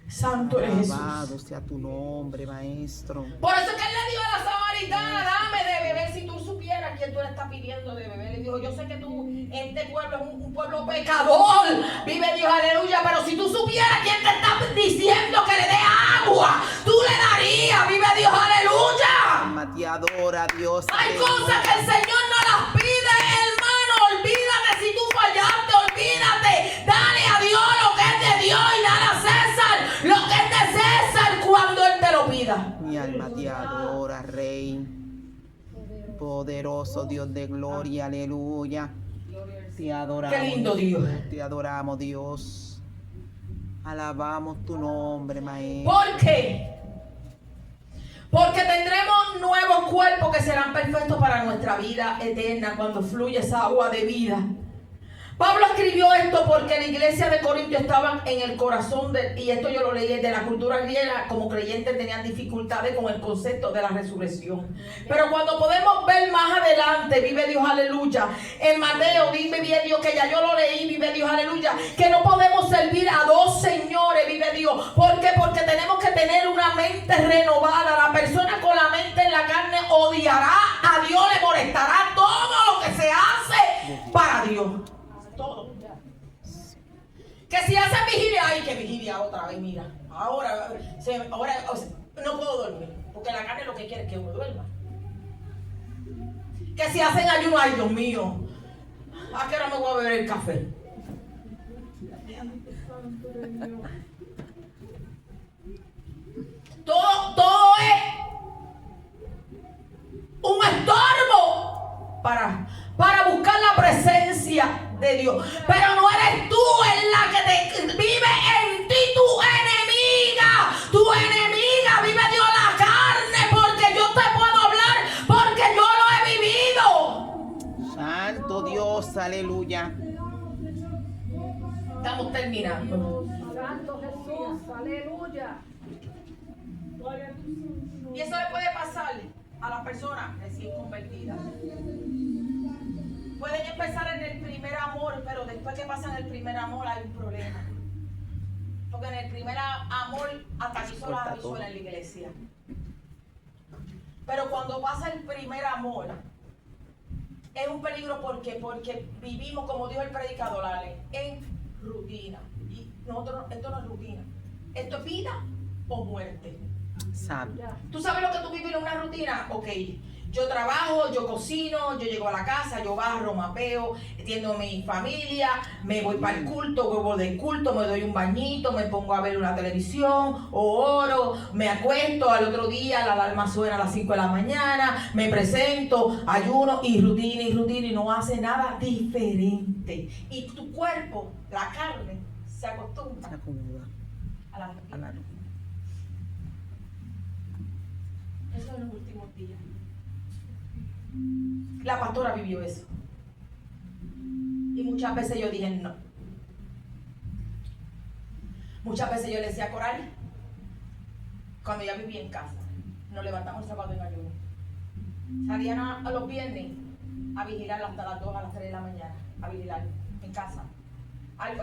Santo eres Jesús. Alabado sea tu nombre, Maestro. Por eso es que Él le dijo a la samaritana, dame de beber. Si tú supieras quién tú le estás pidiendo de beber. Le dijo, yo sé que tú, este pueblo es un pueblo pecador. Vive Dios, aleluya. Pero si tú supieras quién te está diciendo que le dé agua, tú le darías. Vive Dios, aleluya. Alma te adora, Dios. Hay cosas que el Señor no las pide, hermano. Olvídate si tú fallaste, olvídate. Dale a Dios lo que es de Dios y dale a César lo que es de César cuando Él te lo pida. Mi alma te adora, Rey. Poderoso Dios de gloria, aleluya. Te adoramos. Qué lindo Dios. Te adoramos, Dios. Alabamos tu nombre, Maestro. ¿Por qué? Porque tendremos nuevos cuerpos que serán perfectos para nuestra vida eterna cuando fluye esa agua de vida. Pablo escribió esto porque la iglesia de Corinto estaba en el corazón y esto yo lo leí de la cultura griega, como creyentes tenían dificultades con el concepto de la resurrección. Pero cuando podemos ver más adelante, vive Dios, aleluya, en Mateo, vive Dios, que ya yo lo leí, vive Dios, aleluya, que no podemos servir a dos señores, vive Dios. ¿Por qué? Porque tenemos que tener una mente renovada. La persona con la mente en la carne odiará a Dios, le molestará todo lo que se hace para Dios. Todo. Que si hacen vigilia, ay, que vigilia otra vez, mira. Ahora no puedo dormir, porque la carne lo que quiere es que uno duerma. Que si hacen ayuno, ay, Dios mío, ¿a qué hora me voy a beber el café? Todo es un estorbo para buscar la presencia de Dios. Pero no eres tú en la que te vive en ti tu enemiga. Tu enemiga vive Dios la carne, porque yo te puedo hablar porque yo lo he vivido. Santo Dios, aleluya. Estamos terminando. Santo Jesús, aleluya. Y eso le puede pasar a las personas recién convertidas. Pueden empezar en el primer amor, pero después que pasan el primer amor hay un problema. Porque en el primer amor hasta aquí solo la visual en la iglesia. Pero cuando pasa el primer amor, es un peligro porque vivimos, como dijo el predicador, Ale, en rutina. Y nosotros, esto no es rutina. Esto es vida o muerte. Santo. ¿Tú sabes lo que tú vives en una rutina? Ok, yo trabajo, yo cocino, yo llego a la casa, yo barro, mapeo, atiendo a mi familia, me voy para el culto, vuelvo del culto, me doy un bañito, me pongo a ver una televisión, o oro, me acuesto, al otro día la alarma suena a las 5 de la mañana, me presento, ayuno y rutina y no hace nada diferente. Y tu cuerpo, la carne, se acostumbra Se acomoda a la a rutina. la luz. Eso en los últimos días. La pastora vivió eso. Y muchas veces yo dije no. Muchas veces yo le decía a Coral, cuando ella vivía en casa, nos levantamos el sábado en ayuno. Salían a los viernes a vigilar hasta las 2, a las 3 de la mañana, a vigilar en casa.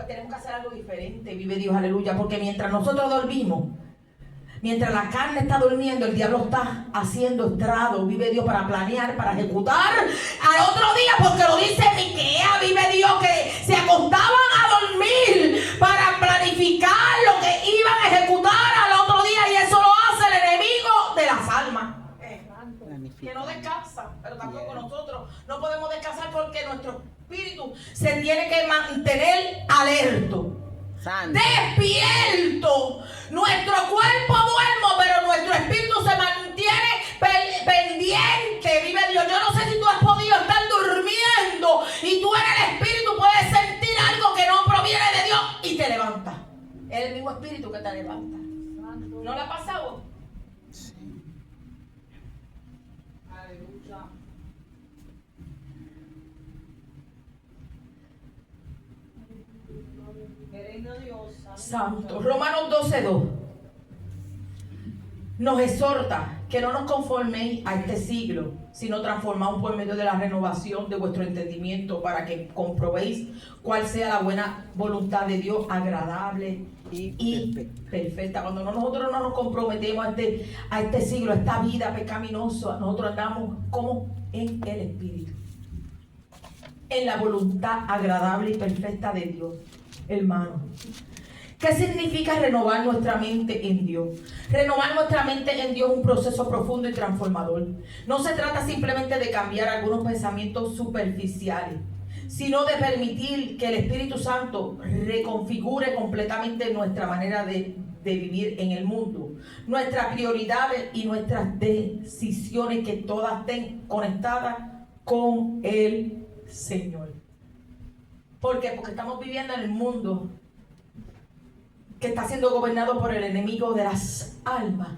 Tenemos que hacer algo diferente, vive Dios, aleluya, porque mientras nosotros dormimos, mientras la carne está durmiendo, el diablo está haciendo estrado, vive Dios, para planear, para ejecutar al otro día, porque lo dice Miquea, vive Dios, se acostaban a dormir para planificar lo que iban a ejecutar al otro día, y eso lo hace el enemigo de las almas. Que no descansa, pero tampoco nosotros no podemos descansar, porque nuestro espíritu se tiene que mantener alerto, despierto. Nuestro cuerpo duerme, pero nuestro espíritu se mantiene pendiente. Vive Dios. Yo no sé si tú has podido estar durmiendo y tú en el espíritu puedes sentir algo que no proviene de Dios y te levanta. Es el mismo espíritu que te levanta. ¿No le ha pasado? Sí. Aleluya. Santo. Romanos 12:2 nos exhorta que no nos conforméis a este siglo, sino transformaos por medio de la renovación de vuestro entendimiento, para que comprobéis cuál sea la buena voluntad de Dios, agradable y perfecta. Cuando nosotros no nos comprometemos a este siglo, a esta vida pecaminosa, nosotros andamos como en el Espíritu, en la voluntad agradable y perfecta de Dios. Hermano, ¿qué significa renovar nuestra mente en Dios? Renovar nuestra mente en Dios es un proceso profundo y transformador. No se trata simplemente de cambiar algunos pensamientos superficiales, sino de permitir que el Espíritu Santo reconfigure completamente nuestra manera de vivir en el mundo, nuestras prioridades y nuestras decisiones, que todas estén conectadas con el Señor. ¿Por qué? Porque estamos viviendo en el mundo que está siendo gobernado por el enemigo de las almas.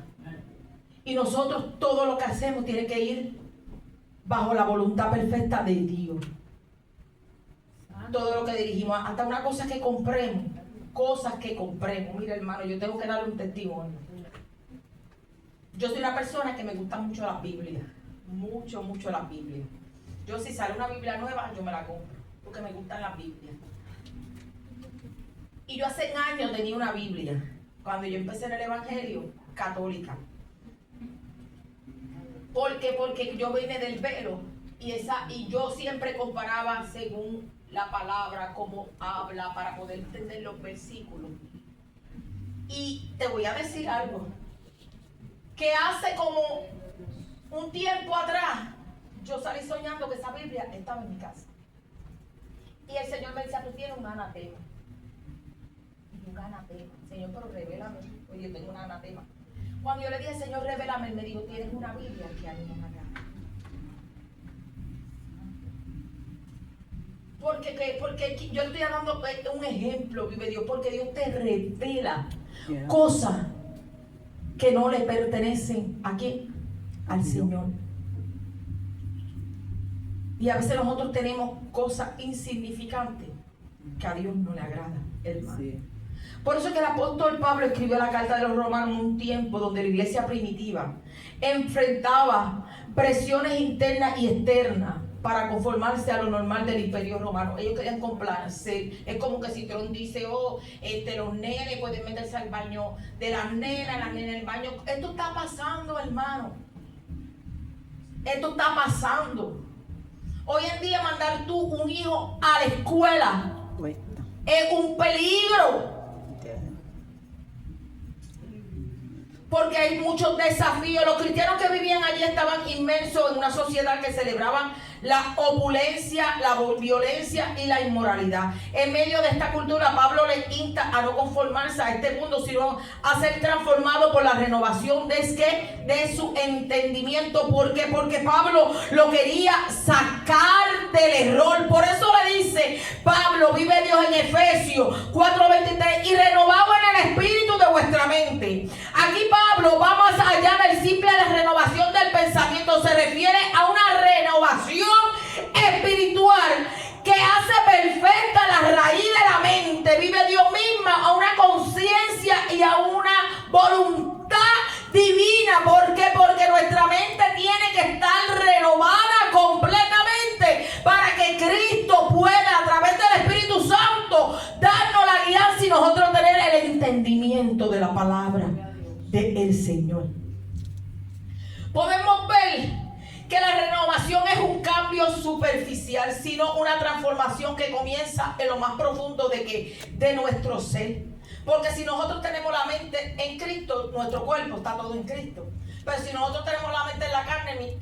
Y nosotros todo lo que hacemos tiene que ir bajo la voluntad perfecta de Dios. Todo lo que dirigimos, hasta una cosa que compremos, Mira, hermano, yo tengo que darle un testimonio. Yo soy una persona que me gusta mucho la Biblia. Mucho la Biblia. Yo, si sale una Biblia nueva, yo me la compro, porque me gustan las Biblias. Y yo hace años tenía una Biblia, cuando yo empecé en el Evangelio, católica. ¿Por qué? Porque yo vine del velo, y yo siempre comparaba según la palabra, cómo habla, para poder entender los versículos. Y te voy a decir algo, que hace como un tiempo atrás, yo salí soñando que esa Biblia estaba en mi casa. Y el Señor me decía, tú tienes un anatema. Un anatema. Señor, pero revélame. Oye, yo tengo un anatema. Cuando yo le dije, Señor, revélame, él me dijo, tienes una Biblia que a mí no me agrada. Porque yo estoy dando un ejemplo, vive Dios, porque Dios te revela cosas que no le pertenecen ¿a quién? Al Señor. Y a veces nosotros tenemos cosas insignificantes que a Dios no le agrada, hermano. Sí. Por eso es que el apóstol Pablo escribió la carta de los Romanos en un tiempo donde la iglesia primitiva enfrentaba presiones internas y externas para conformarse a lo normal del imperio romano. Ellos querían complacer. Es como que si Trump dice, los nenes pueden meterse al baño de las nenas en el baño. Esto está pasando, hermano. Esto está pasando. Hoy en día mandar tú un hijo a la escuela es un peligro. Porque hay muchos desafíos. Los cristianos que vivían allí estaban inmersos en una sociedad que celebraban la opulencia, la violencia y la inmoralidad. En medio de esta cultura, Pablo les insta a no conformarse a este mundo, sino a ser transformado por la renovación de su entendimiento. ¿Por qué? Porque Pablo lo quería sacar del error. Por eso le dice Pablo, vive Dios en Efesios 4:23, y renovado en el espíritu de vuestra mente. Aquí Pablo va más allá del simple de renovación del pensamiento. Se refiere a una renovación espiritual que hace perfecta la raíz de la mente. Vive Dios misma a una conciencia y a una voluntad divina. ¿Por qué? Porque nuestra mente tiene que estar renovada completamente para que Cristo pueda, a través del Espíritu Santo, darnos la guianza y nosotros tener el entendimiento de la palabra del Señor. Podemos ver que la renovación es un cambio superficial, sino una transformación que comienza en lo más profundo de nuestro ser. Porque si nosotros tenemos la mente en Cristo, nuestro cuerpo está todo en Cristo. Pero si nosotros tenemos la mente en la carne,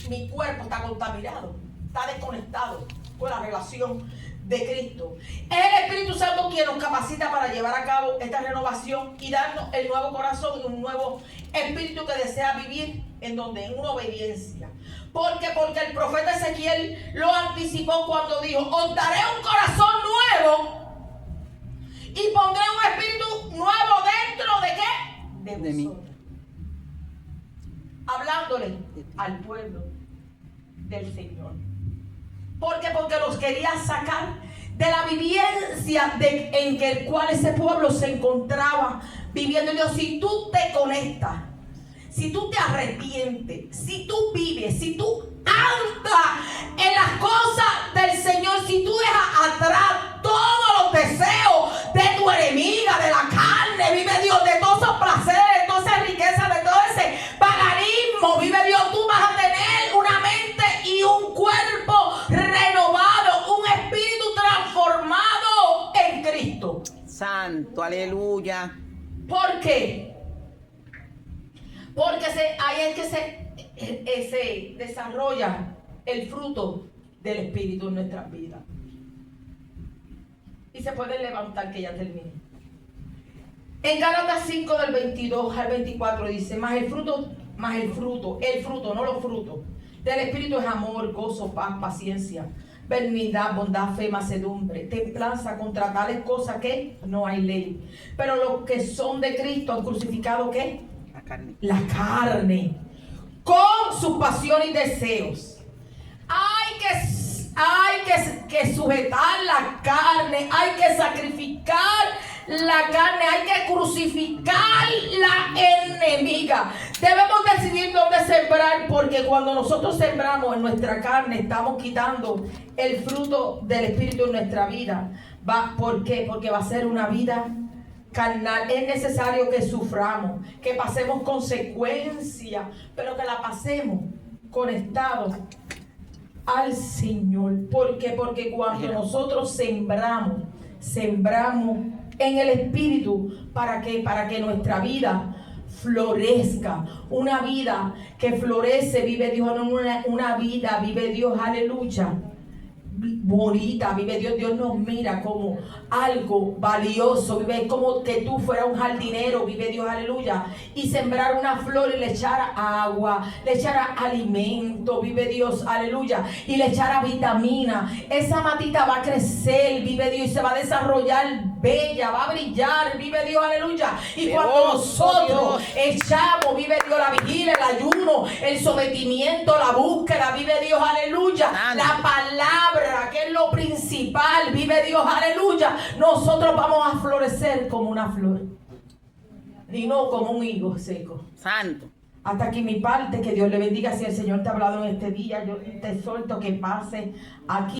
mi cuerpo está contaminado, está desconectado con la relación de Cristo. Es el Espíritu Santo quien nos capacita para llevar a cabo esta renovación y darnos el nuevo corazón y un nuevo espíritu que desea vivir en una obediencia. Porque el profeta Ezequiel lo anticipó cuando dijo: os daré un corazón nuevo y pondré un espíritu nuevo dentro de ¿qué? De vosotros. Hablándole al pueblo del Señor. Porque los quería sacar de la vivencia en que el cual ese pueblo se encontraba viviendo. Dios, si tú te conectas, si tú te arrepientes, si tú vives, si tú andas en las cosas del Señor, si tú dejas atrás todos los deseos de tu enemiga, de la carne, vive Dios, de todos esos placeres, de todas esas riquezas, de todo ese paganismo, vive Dios, tú vas a tener una mente y un cuerpo renovado, un espíritu transformado en Cristo. Santo, aleluya. ¿Por qué? Porque ahí es que se desarrolla el fruto del Espíritu en nuestras vidas. Y se puede levantar, que ya termine. En Gálatas 5 del 22 al 24 dice: mas el fruto, no los frutos del Espíritu es amor, gozo, paz, paciencia, benignidad, bondad, fe, mansedumbre, templanza. Contra tales cosas que no hay ley. Pero los que son de Cristo han crucificado ¿qué? La carne con sus pasiones y deseos. Hay que sujetar la carne, hay que sacrificar la carne, hay que crucificar la enemiga. Debemos decidir dónde sembrar, porque cuando nosotros sembramos en nuestra carne, estamos quitando el fruto del Espíritu en nuestra vida. ¿Por qué? Porque va a ser una vida carnal. Es necesario que suframos, que pasemos consecuencias, pero que la pasemos conectados al Señor. ¿Por qué? Porque cuando nosotros sembramos en el Espíritu, ¿para qué? Para que nuestra vida florezca, una vida que florece, vive Dios, una vida, vive Dios, aleluya, bonita, vive Dios. Dios nos mira como algo valioso, vive como que tú fueras un jardinero, vive Dios, aleluya, y sembrar una flor y le echara agua, le echara alimento, vive Dios, aleluya, y le echara vitamina. Esa matita va a crecer, vive Dios, y se va a desarrollar bella, va a brillar, vive Dios, aleluya. Y cuando nosotros echamos, vive Dios, la vigilia, el ayuno, el sometimiento, la búsqueda, vive Dios, aleluya, la palabra, que es lo principal, vive Dios, aleluya, nosotros vamos a florecer como una flor y no como un higo seco. Santo. Hasta aquí mi parte, que Dios le bendiga. Si el Señor te ha hablado en este día, yo te exhorto que pase aquí.